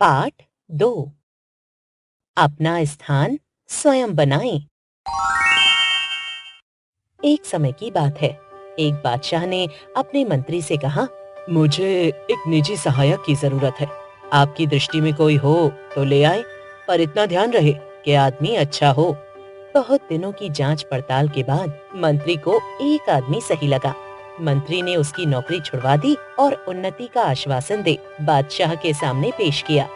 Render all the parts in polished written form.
पाठ 2। अपना स्थान स्वयं बनाएं। एक समय की बात है। एक बादशाह ने अपने मंत्री से कहा, मुझे एक निजी सहायक की जरूरत है। आपकी दृष्टि में कोई हो तो ले आए, पर इतना ध्यान रहे कि आदमी अच्छा हो। बहुत दिनों की जांच पड़ताल के बाद मंत्री को एक आदमी सही लगा। मंत्री ने उसकी नौकरी छुड़वा दी और उन्नति का आश्वासन दे बादशाह के सामने पेश किया।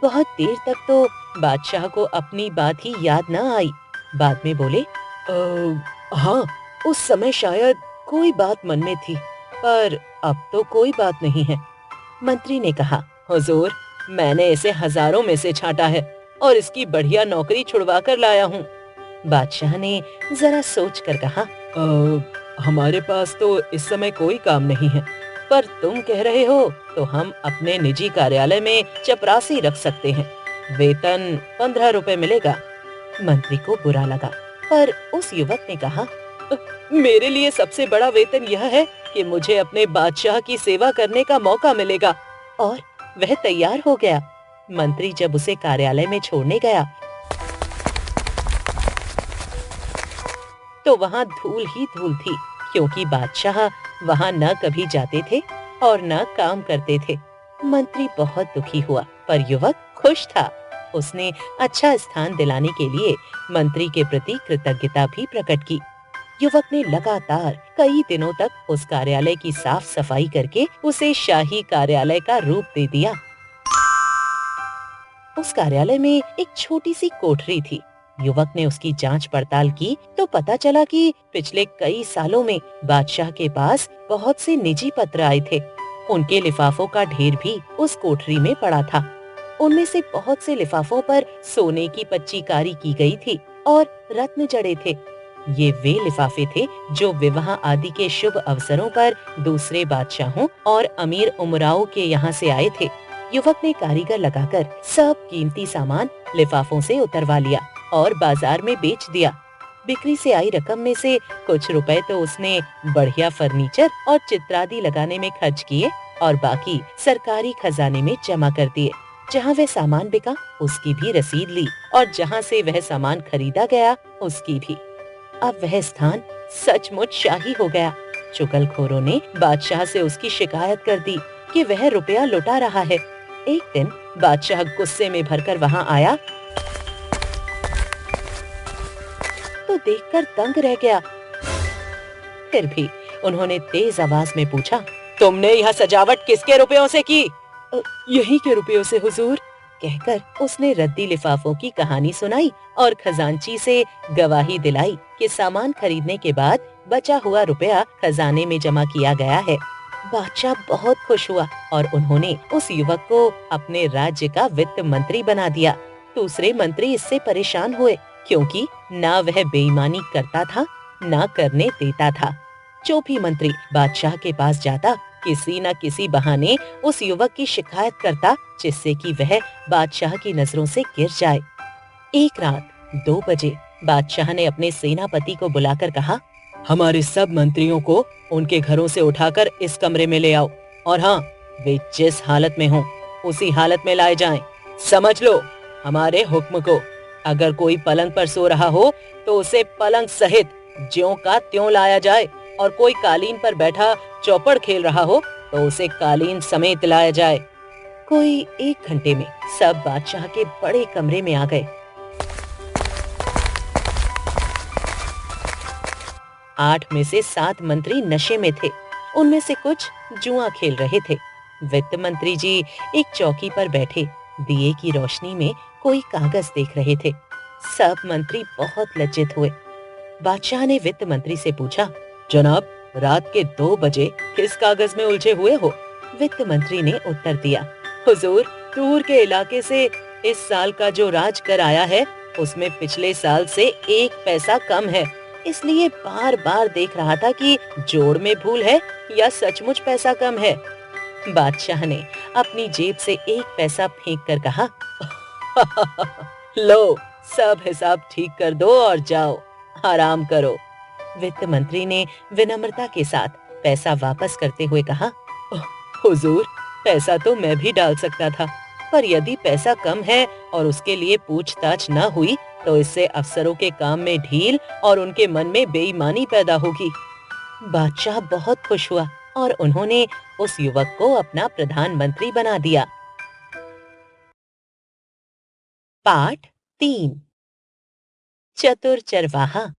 बहुत देर तक तो बादशाह को अपनी बात ही याद न आई। बाद में बोले, हाँ, उस समय शायद कोई बात मन में थी, पर अब तो कोई बात नहीं है। मंत्री ने कहा, हुजूर, मैंने इसे हजारों में से छांटा है और इसकी बढ़िया नौकरी छुड़वा कर लाया हूँ। बादशाह ने जरा सोच कर कहा, हमारे पास तो इस समय कोई काम नहीं है, पर तुम कह रहे हो तो हम अपने निजी कार्यालय में चपरासी रख सकते हैं। वेतन 15 रुपए मिलेगा। मंत्री को बुरा लगा, पर उस युवक ने कहा, मेरे लिए सबसे बड़ा वेतन यह है कि मुझे अपने बादशाह की सेवा करने का मौका मिलेगा। और वह तैयार हो गया। मंत्री जब उसे कार्यालय में छोड़ने गया तो वहाँ धूल ही धूल थी, क्योंकि बादशाह वहाँ न कभी जाते थे और न काम करते थे। मंत्री बहुत दुखी हुआ, पर युवक खुश था। उसने अच्छा स्थान दिलाने के लिए मंत्री के प्रति कृतज्ञता भी प्रकट की। युवक ने लगातार कई दिनों तक उस कार्यालय की साफ सफाई करके उसे शाही कार्यालय का रूप दे दिया। उस कार्यालय में एक छोटी सी कोठरी थी। युवक ने उसकी जांच पड़ताल की तो पता चला कि पिछले कई सालों में बादशाह के पास बहुत से निजी पत्र आए थे। उनके लिफाफों का ढेर भी उस कोठरी में पड़ा था। उनमें से बहुत से लिफाफों पर सोने की पच्चीकारी की गई थी और रत्न जड़े थे। ये वे लिफाफे थे जो विवाह आदि के शुभ अवसरों पर दूसरे बादशाहों और अमीर उमराओं के यहाँ से आए थे। युवक ने कारीगर लगाकर सब कीमती सामान लिफाफों से उतरवा लिया और बाजार में बेच दिया। बिक्री से आई रकम में से कुछ रुपए तो उसने बढ़िया फर्नीचर और चित्रादि लगाने में खर्च किए और बाकी सरकारी खजाने में जमा कर दिए। जहाँ वह सामान बिका उसकी भी रसीद ली और जहाँ से वह सामान खरीदा गया उसकी भी। अब वह स्थान सचमुच शाही हो गया। चुगलखोरों ने बादशाह से उसकी शिकायत कर दी कि वह रुपया लुटा रहा है। एक दिन बादशाह गुस्से में भरकर वहाँ आया तो देखकर दंग रह गया। फिर भी उन्होंने तेज आवाज में पूछा, तुमने यह सजावट किसके रुपयों से की? यही के रुपयों से हुजूर, कहकर उसने रद्दी लिफाफों की कहानी सुनाई और खजांची से गवाही दिलाई कि सामान खरीदने के बाद बचा हुआ रुपया खजाने में जमा किया गया है। बादशाह बहुत खुश हुआ और उन्होंने उस युवक को अपने राज्य का वित्त मंत्री बना दिया। दूसरे मंत्री इससे परेशान हुए, क्योंकि ना वह बेईमानी करता था ना करने देता था। जो भी मंत्री बादशाह के पास जाता किसी न किसी बहाने उस युवक की शिकायत करता, जिससे कि वह बादशाह की नजरों से गिर जाए। एक रात 2 बजे बादशाह ने अपने सेनापति को बुलाकर कहा, हमारे सब मंत्रियों को उनके घरों से उठाकर इस कमरे में ले आओ और हाँ, वे जिस हालत में हों उसी हालत में लाए जाएं। समझ लो हमारे हुक्म को। अगर कोई पलंग पर सो रहा हो तो उसे पलंग सहित ज्यों का त्यों लाया जाए और कोई कालीन पर बैठा चौपड़ खेल रहा हो तो उसे कालीन समेत लाया जाए। कोई 1 घंटे में सब बादशाह के बड़े कमरे में आ गए। 8 में से 7 मंत्री नशे में थे। उनमें से कुछ जुआ खेल रहे थे। वित्त मंत्री जी एक चौकी पर बैठे दिए की रोशनी में कोई कागज देख रहे थे। सब मंत्री बहुत लज्जित हुए। बादशाह ने वित्त मंत्री से पूछा, जनाब, रात के 2 बजे किस कागज में उलझे हुए हो? वित्त मंत्री ने उत्तर दिया, हुजूर, दूर के इलाके से इस साल का जो राज कर आया है उसमें पिछले साल से 1 पैसा कम है, इसलिए बार बार देख रहा था कि जोड़ में भूल है या सचमुच पैसा कम है। बादशाह ने अपनी जेब से 1 पैसा फेंक कर कहा, लो, सब हिसाब ठीक कर दो और जाओ, आराम करो। वित्त मंत्री ने विनम्रता के साथ पैसा वापस करते हुए कहा, हुजूर, पैसा तो मैं भी डाल सकता था, पर यदि पैसा कम है और उसके लिए पूछताछ न हुई, तो इससे अफसरों के काम में ढील और उनके मन में बेईमानी पैदा होगी। बादशाह बहुत खुश हुआ और उन्होंने उस युवक को अपना प्रधानमंत्री बना दिया। पाठ 3। चतुर चरवाहा।